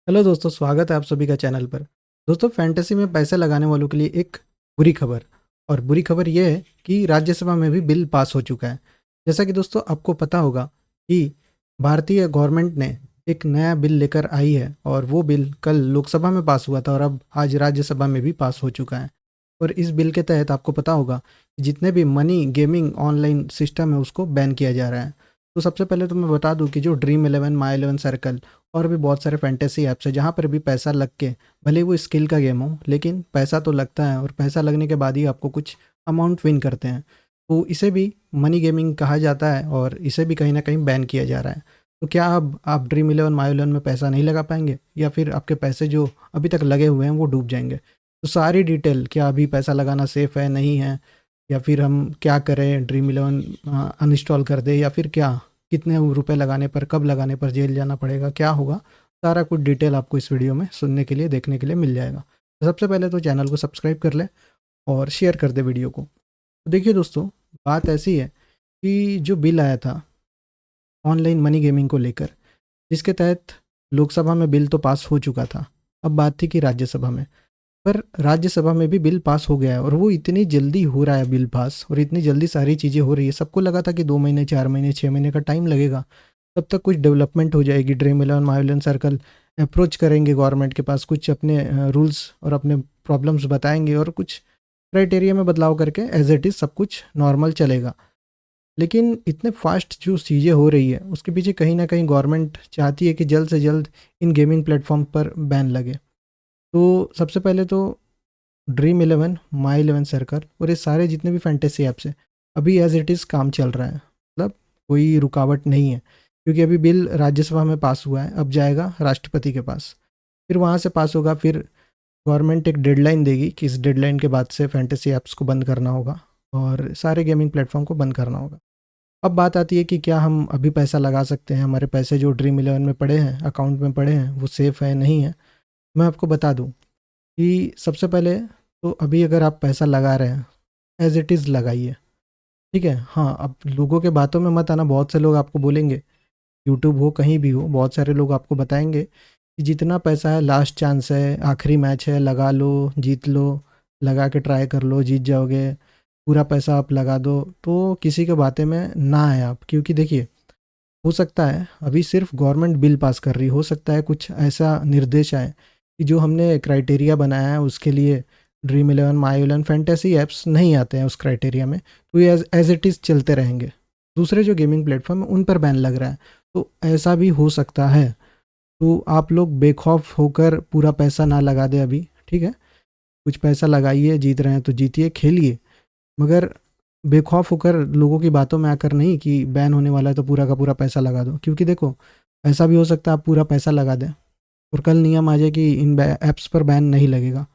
Hello दोस्तों, स्वागत है आप सभी का चैनल पर। दोस्तों, फैंटेसी में पैसे लगाने वालों के लिए एक बुरी खबर। और बुरी खबर ये है कि राज्यसभा में भी बिल पास हो चुका है। जैसा कि दोस्तों आपको पता होगा कि भारतीय गवर्नमेंट ने एक नया बिल लेकर आई है और वो बिल कल लोकसभा में पास हुआ था और अब आज राज्यसभा में भी पास हो चुका है। और इस बिल के तहत आपको पता होगा कि जितने भी मनी गेमिंग ऑनलाइन सिस्टम है उसको बैन किया जा रहा है। तो सबसे पहले तो मैं बता दूं कि जो ड्रीम इलेवन, माई इलेवन सर्कल और भी बहुत सारे फैंटेसी ऐप्स है जहाँ पर भी पैसा लग के, भले वो स्किल का गेम हो लेकिन पैसा तो लगता है और पैसा लगने के बाद ही आपको कुछ अमाउंट विन करते हैं। तो इसे भी मनी गेमिंग कहा जाता है और इसे भी कहीं ना कहीं बैन किया जा रहा है। तो क्या अब आप ड्रीम इलेवन, माई इलेवन में पैसा नहीं लगा पाएंगे या फिर आपके पैसे जो अभी तक लगे हुए हैं वो डूब जाएंगे? तो सारी डिटेल, क्या अभी पैसा लगाना सेफ़ है नहीं है, या फिर हम क्या करें, ड्रीम इलेवन अनइंस्टॉल कर दें, या फिर क्या, कितने रुपए लगाने पर, कब लगाने पर जेल जाना पड़ेगा, क्या होगा, सारा कुछ डिटेल आपको इस वीडियो में सुनने के लिए, देखने के लिए मिल जाएगा। तो सबसे पहले तो चैनल को सब्सक्राइब कर ले और शेयर कर दे वीडियो को। तो देखिए दोस्तों, बात ऐसी है कि जो बिल आया था ऑनलाइन मनी गेमिंग को लेकर, जिसके तहत लोकसभा में बिल तो पास हो चुका था, अब बात थी कि राज्यसभा में। पर राज्यसभा में भी बिल पास हो गया है और वो इतनी जल्दी हो रहा है बिल पास, और इतनी जल्दी सारी चीज़ें हो रही है। सबको लगा था कि 2 महीने, 4 महीने, 6 महीने का टाइम लगेगा, तब तक कुछ डेवलपमेंट हो जाएगी, ड्रीम इलेवन, माई इलेवन सर्कल अप्रोच करेंगे गवर्नमेंट के पास, कुछ अपने रूल्स और अपने प्रॉब्लम्स बताएंगे और कुछ क्राइटेरिया में बदलाव करके एज इट इज़ सब कुछ नॉर्मल चलेगा। लेकिन इतने फास्ट जो चीज़ें हो रही है उसके पीछे कहीं ना कहीं गवर्नमेंट चाहती है कि जल्द से जल्द इन गेमिंग प्लेटफॉर्म पर बैन लगे। तो सबसे पहले तो ड्रीम इलेवन, माई इलेवन सर्कल और ये सारे जितने भी फैंटेसी ऐप्स हैं, अभी एज इट इज़ काम चल रहा है, मतलब कोई रुकावट नहीं है। क्योंकि अभी बिल राज्यसभा में पास हुआ है, अब जाएगा राष्ट्रपति के पास, फिर वहाँ से पास होगा, फिर गवर्नमेंट एक डेडलाइन देगी कि इस डेडलाइन के बाद से फैंटेसी ऐप्स को बंद करना होगा और सारे गेमिंग प्लेटफॉर्म को बंद करना होगा। अब बात आती है कि क्या हम अभी पैसा लगा सकते हैं, हमारे पैसे जो ड्रीम इलेवन में पड़े हैं, अकाउंट में पड़े हैं, वो सेफ़ है नहीं है? मैं आपको बता दूं कि सबसे पहले तो अभी अगर आप पैसा लगा रहे हैं, एज इट इज़ लगाइए, ठीक है। हाँ, अब लोगों के बातों में मत आना। बहुत से लोग आपको बोलेंगे, यूट्यूब हो कहीं भी हो, बहुत सारे लोग आपको बताएंगे कि जितना पैसा है लास्ट चांस है, आखिरी मैच है, लगा लो, जीत लो, लगा के ट्राई कर लो, जीत जाओगे, पूरा पैसा आप लगा दो। तो किसी के बातें में ना आए आप, क्योंकि देखिए, हो सकता है अभी सिर्फ गवर्नमेंट बिल पास कर रही, हो सकता है कुछ ऐसा निर्देश आए कि जो हमने क्राइटेरिया बनाया है उसके लिए ड्रीम इलेवन, माई इलेवन फैंटेसी ऐप्स नहीं आते हैं उस क्राइटेरिया में, तो ये एज इट इज़ चलते रहेंगे। दूसरे जो गेमिंग प्लेटफॉर्म है उन पर बैन लग रहा है, तो ऐसा भी हो सकता है। तो आप लोग बेखौफ होकर पूरा पैसा ना लगा दें अभी, ठीक है। कुछ पैसा लगाइए, जीत रहे हैं तो जीतिए, खेलिए, मगर बेखौफ होकर लोगों की बातों में आकर नहीं कि बैन होने वाला है तो पूरा का पूरा पैसा लगा दो। क्योंकि देखो, ऐसा भी हो सकता है आप पूरा पैसा लगा दें और कल नियम आ जाए कि इन ऐप्स पर बैन नहीं लगेगा,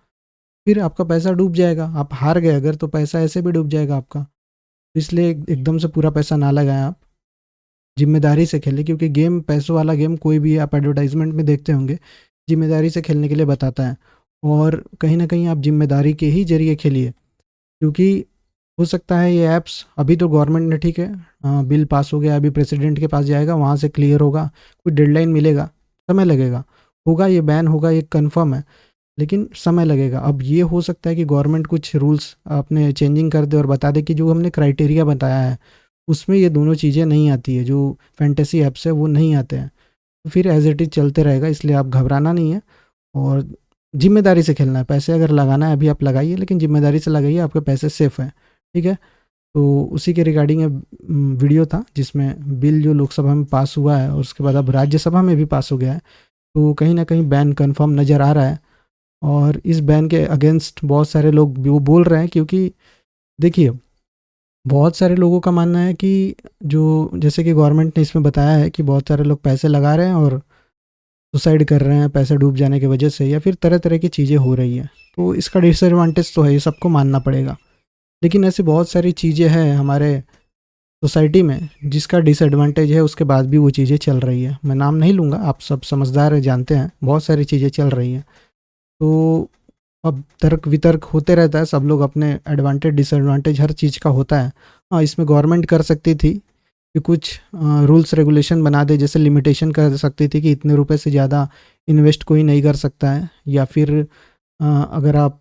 फिर आपका पैसा डूब जाएगा। आप हार गए अगर तो पैसा ऐसे भी डूब जाएगा आपका। तो इसलिए एकदम से पूरा पैसा ना लगाएं, आप जिम्मेदारी से खेलें, क्योंकि गेम, पैसों वाला गेम कोई भी आप एडवर्टाइजमेंट में देखते होंगे, जिम्मेदारी से खेलने के लिए बताता है। और कहीं ना कहीं आप जिम्मेदारी के ही जरिए खेलिए, क्योंकि हो सकता है ये ऐप्स, अभी तो गवर्नमेंट ने, ठीक है, बिल पास हो गया, अभी प्रेसिडेंट के पास जाएगा, वहाँ से क्लियर होगा, कुछ डेडलाइन मिलेगा, समय लगेगा, होगा ये बैन होगा, ये कंफर्म है, लेकिन समय लगेगा। अब ये हो सकता है कि गवर्नमेंट कुछ रूल्स अपने चेंजिंग कर दे और बता दे कि जो हमने क्राइटेरिया बताया है उसमें ये दोनों चीज़ें नहीं आती है, जो फैंटेसी ऐप्स है वो नहीं आते हैं, तो फिर एज इट इज़ चलते रहेगा। इसलिए आप घबराना नहीं है और ज़िम्मेदारी से खेलना है। पैसे अगर लगाना है अभी आप लगाइए, लेकिन ज़िम्मेदारी से लगाइए, आपके पैसे सेफ़ हैं, ठीक है। तो उसी के रिगार्डिंग वीडियो था जिसमें बिल जो लोकसभा में पास हुआ है और उसके बाद अब राज्यसभा में भी पास हो गया है, तो कहीं ना कहीं बैन कंफर्म नज़र आ रहा है। और इस बैन के अगेंस्ट बहुत सारे लोग भी वो बोल रहे हैं, क्योंकि देखिए, बहुत सारे लोगों का मानना है कि जो, जैसे कि गवर्नमेंट ने इसमें बताया है कि बहुत सारे लोग पैसे लगा रहे हैं और सुसाइड कर रहे हैं पैसे डूब जाने की वजह से, या फिर तरह तरह की चीज़ें हो रही हैं। तो इसका डिसएडवांटेज तो है, ये सबको मानना पड़ेगा। लेकिन ऐसी बहुत सारी चीज़ें हैं हमारे सोसाइटी में जिसका डिसएडवांटेज है, उसके बाद भी वो चीज़ें चल रही है। मैं नाम नहीं लूँगा, आप सब समझदार हैं, जानते हैं, बहुत सारी चीज़ें चल रही हैं। तो अब तर्क वितर्क होते रहता है, सब लोग अपने एडवांटेज डिसएडवांटेज हर चीज़ का होता है। हाँ, इसमें गवर्नमेंट कर सकती थी कि कुछ रूल्स रेगुलेशन बना दे, जैसे लिमिटेशन कर सकती थी कि इतने रुपए से ज़्यादा इन्वेस्ट कोई नहीं कर सकता है, या फिर अगर आप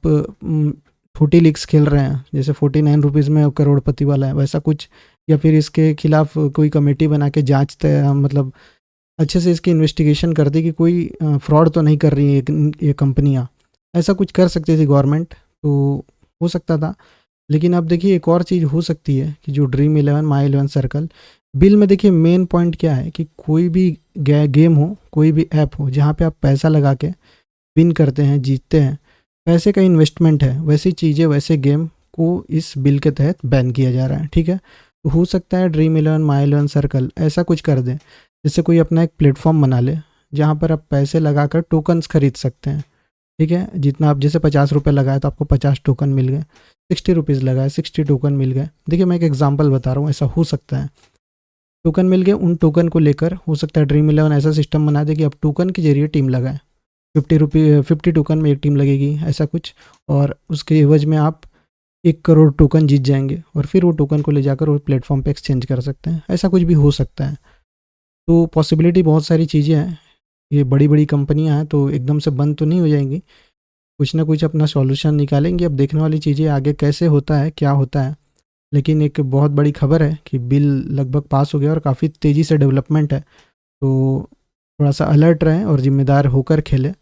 छोटी लीग्स खेल रहे हैं, जैसे 49 रुपीज़ में करोड़पति वाला है वैसा कुछ, या फिर इसके खिलाफ कोई कमेटी बना के जांचते हैं, मतलब अच्छे से इसकी इन्वेस्टिगेशन करती कि कोई फ्रॉड तो नहीं कर रही है ये कंपनियां, ऐसा कुछ कर सकती थी गवर्नमेंट, तो हो सकता था। लेकिन अब देखिए एक और चीज़ हो सकती है कि जो ड्रीम 11 माई 11 सर्कल बिल में, देखिए मेन पॉइंट क्या है कि कोई भी गेम हो, कोई भी ऐप हो जहाँ पे आप पैसा लगा के विन करते हैं, जीतते हैं, पैसे का इन्वेस्टमेंट है, वैसी चीज़ें वैसे गेम को इस बिल के तहत बैन किया जा रहा है। ठीक है, तो हो सकता है ड्रीम 11 माई 11 सर्कल ऐसा कुछ कर दें, जैसे कोई अपना एक प्लेटफॉर्म बना ले जहाँ पर आप पैसे लगाकर टोकन्स खरीद सकते हैं। ठीक है, जितना आप जैसे 50 रुपये लगाए तो आपको 50 टोकन मिल गए, 60 रुपीज़ लगाए 60 टोकन मिल गए। देखिए मैं एक एग्जांपल बता रहा हूँ, ऐसा हो सकता है। टोकन मिल गए, उन टोकन को लेकर हो सकता है ड्रीम 11 ऐसा सिस्टम बना दे कि आप टोकन के जरिए टीम लगाएं, 50 टोकन में एक टीम लगेगी, ऐसा कुछ, और उसके एवज में आप 1 करोड़ टोकन जीत जाएंगे, और फिर वो टोकन को ले जाकर वो प्लेटफॉर्म पे एक्सचेंज कर सकते हैं। ऐसा कुछ भी हो सकता है। तो पॉसिबिलिटी बहुत सारी चीज़ें हैं। ये बड़ी बड़ी कंपनियां हैं तो एकदम से बंद तो नहीं हो जाएंगी, कुछ ना कुछ अपना सॉल्यूशन निकालेंगे। अब देखने वाली चीज़ें आगे कैसे होता है, क्या होता है। लेकिन एक बहुत बड़ी खबर है कि बिल लगभग पास हो गया और काफ़ी तेज़ी से डेवलपमेंट है, तो थोड़ा सा अलर्ट रहें और ज़िम्मेदार होकर खेलें,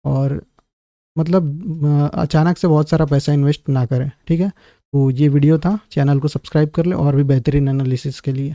और मतलब अचानक से बहुत सारा पैसा इन्वेस्ट ना करें। ठीक है, तो ये वीडियो था, चैनल को सब्सक्राइब कर लें और भी बेहतरीन एनालिसिस के लिए।